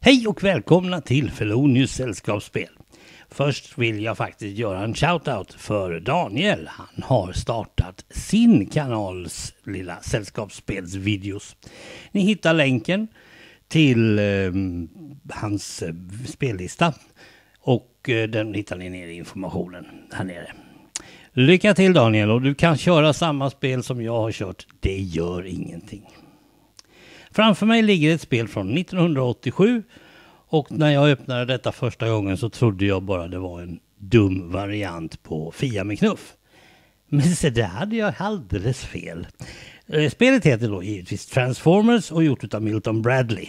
Hej och välkomna till Felonius sällskapsspel. Först vill jag faktiskt göra en shoutout för Daniel. Han har startat sin kanals lilla sällskapsspelsvideos. Ni hittar länken till hans spellista och den hittar ni nere i informationen här nere. Lycka till Daniel, och du kan köra samma spel som jag har kört. Det gör ingenting. Framför mig ligger ett spel från 1987 och när jag öppnade detta första gången så trodde jag bara det var en dum variant på Fia med knuff. Men så där hade jag alldeles fel. Spelet heter då givetvis Transformers och gjort av Milton Bradley.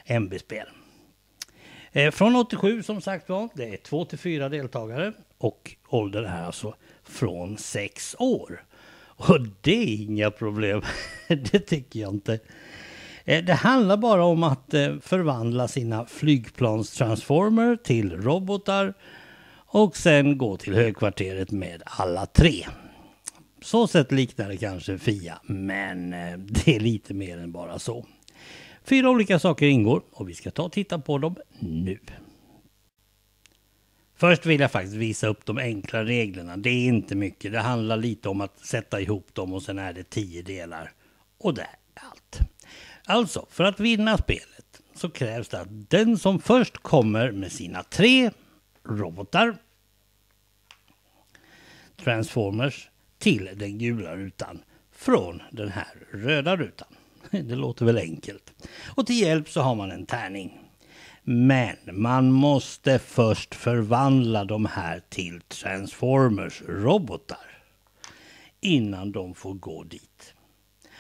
MB-spel. Från 87 som sagt var, det är 2-4 deltagare och åldern är alltså från 6 år. Och det är inga problem, det tycker jag inte. Det handlar bara om att förvandla sina flygplanstransformer till robotar och sen gå till högkvarteret med alla 3. Så sett liknar det kanske Fia, men det är lite mer än bara så. 4 olika saker ingår och vi ska ta och titta på dem nu. Först vill jag faktiskt visa upp de enkla reglerna. Det är inte mycket, det handlar lite om att sätta ihop dem och sen är det 10 delar. Och det är allt. Alltså, för att vinna spelet så krävs det att den som först kommer med sina 3 robotar, Transformers, till den gula rutan från den här röda rutan. Det låter väl enkelt. Och till hjälp så har man en tärning. Men man måste först förvandla de här till Transformers robotar innan de får gå dit.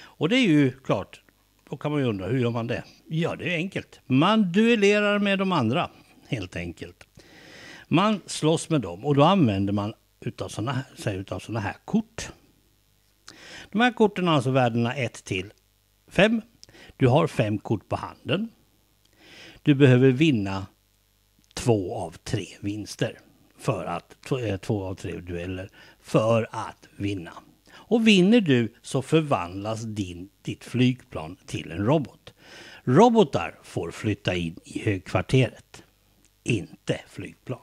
Och det är ju klart, då kan man ju undra, hur gör man det? Ja, det är enkelt. Man duellerar med de andra, helt enkelt. Man slåss med dem och då använder man utav såna här kort. De här korten har alltså värdena 1-5. Du har 5 kort på handen. Du behöver vinna 2 av 3 vinster för att 2 av 3 dueller för att vinna. Och vinner du så förvandlas ditt flygplan till en robot. Robotar får flytta in i högkvarteret, inte flygplan.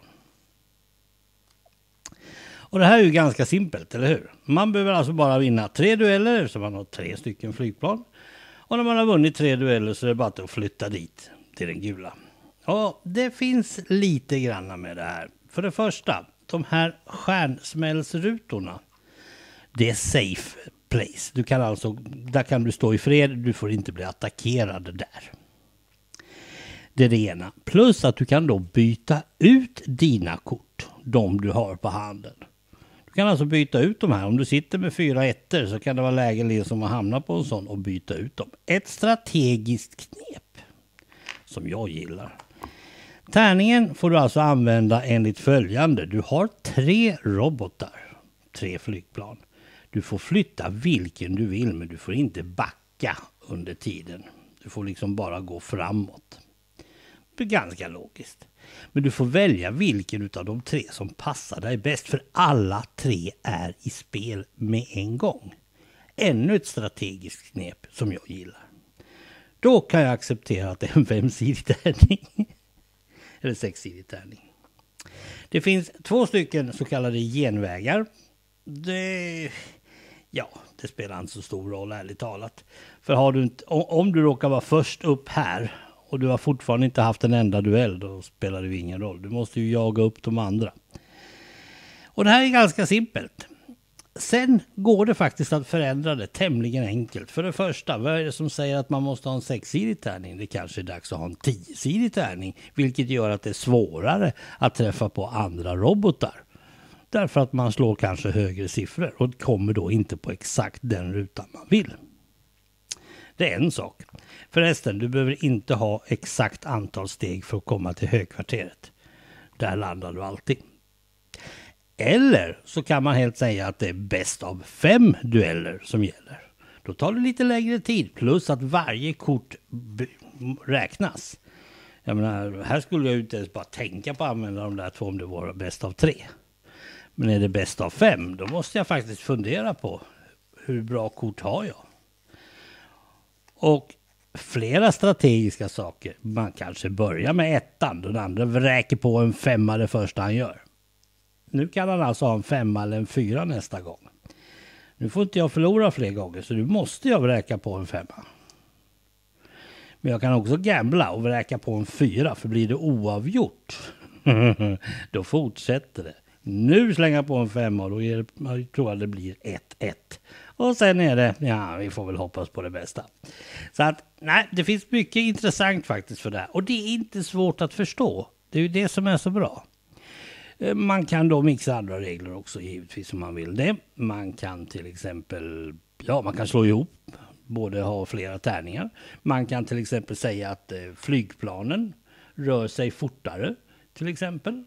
Och det här är ju ganska simpelt, eller hur? Man behöver alltså bara vinna 3 dueller så man har 3 stycken flygplan. Och när man har vunnit 3 dueller så är det bara att flytta dit till den gula. Och det finns lite grann med det här. För det första, de här stjärnsmällsrutorna, det är safe place. Där kan du stå i fred, du får inte bli attackerad där. Det är det ena. Plus att du kan då byta ut dina kort, de du har på handen. Du kan alltså byta ut de här. Om du sitter med 4 ettor så kan det vara läge som att hamna på en sån och byta ut dem. Ett strategiskt knep som jag gillar. Tärningen får du alltså använda enligt följande. Du har 3 robotar, 3 flygplan. Du får flytta vilken du vill, men du får inte backa under tiden. Du får liksom bara gå framåt. Det är ganska logiskt. Men du får välja vilken av de 3 som passar dig bäst. För alla 3 är i spel med en gång. Ännu ett strategiskt knep som jag gillar. Då kan jag acceptera att det är en 5-sidig tärning. Eller 6-sidig tärning. Det finns 2 stycken så kallade genvägar. Det spelar inte så stor roll ärligt talat. För om du råkar vara först upp här och du har fortfarande inte haft en enda duell, då spelar det ju ingen roll. Du måste ju jaga upp de andra. Och det här är ganska simpelt. Sen går det faktiskt att förändra det tämligen enkelt. För det första, vad är det som säger att man måste ha en 6-sidig tärning? Det kanske är dags att ha en 10-sidig tärning. Vilket gör att det är svårare att träffa på andra robotar. Därför att man slår kanske högre siffror och kommer då inte på exakt den rutan man vill. Det är en sak. Förresten, du behöver inte ha exakt antal steg för att komma till högkvarteret. Där landar du alltid. Eller så kan man helt säga att det är bäst av 5 dueller som gäller. Då tar det lite längre tid, plus att varje kort räknas. Jag menar, här skulle jag inte ens bara tänka på att använda de där 2 om det var bäst av 3. Men är det bäst av 5, då måste jag faktiskt fundera på hur bra kort har jag. Och flera strategiska saker. Man kanske börjar med ettan, den andra vräker på en 5 det första han gör. Nu kan han alltså ha en 5 eller en 4 nästa gång. Nu får inte jag förlora fler gånger, så nu måste jag vräka på en 5. Men jag kan också gambla och vräka på en 4, för blir det oavgjort då fortsätter det. Nu slänger jag på en 5 och då tror jag det blir 1-1. Och sen är det, ja, vi får väl hoppas på det bästa. Så att, nej, det finns mycket intressant faktiskt för det här. Och det är inte svårt att förstå. Det är ju det som är så bra. Man kan då mixa andra regler också givetvis om man vill det. Man kan till exempel, ja, man kan slå ihop, både ha flera tärningar. Man kan till exempel säga att flygplanen rör sig fortare till exempel.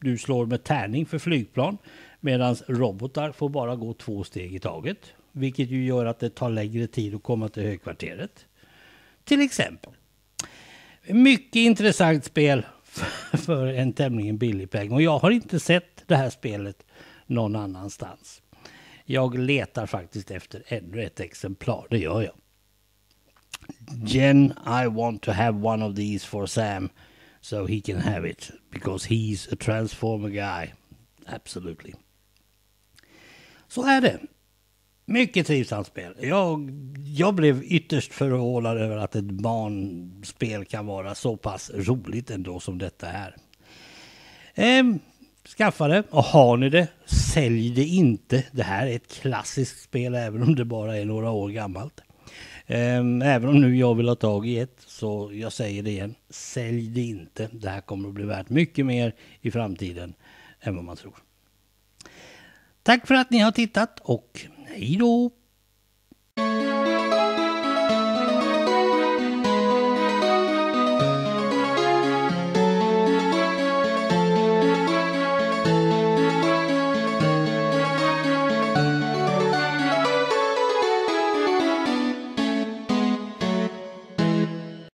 Du slår med tärning för flygplan medan robotar får bara gå 2 steg i taget. Vilket ju gör att det tar längre tid att komma till högkvarteret. Till exempel. Mycket intressant spel för en tämligen billig peng. Och jag har inte sett det här spelet någon annanstans. Jag letar faktiskt efter ännu ett exemplar. Det gör jag. Jen, I want to have one of these for Sam. So he can have it. Because he's a transformer guy. Absolutely. Så är det. Mycket trivsamt spel. Jag blev ytterst förvånad över att ett barnspel kan vara så pass roligt ändå som detta är. Skaffa det, och har ni det, sälj det inte. Det här är ett klassiskt spel även om det bara är några år gammalt. Även om nu jag vill ha tag i ett, så jag säger det igen, sälj det inte. Det här kommer att bli värt mycket mer i framtiden än vad man tror. Tack för att ni har tittat och hej då!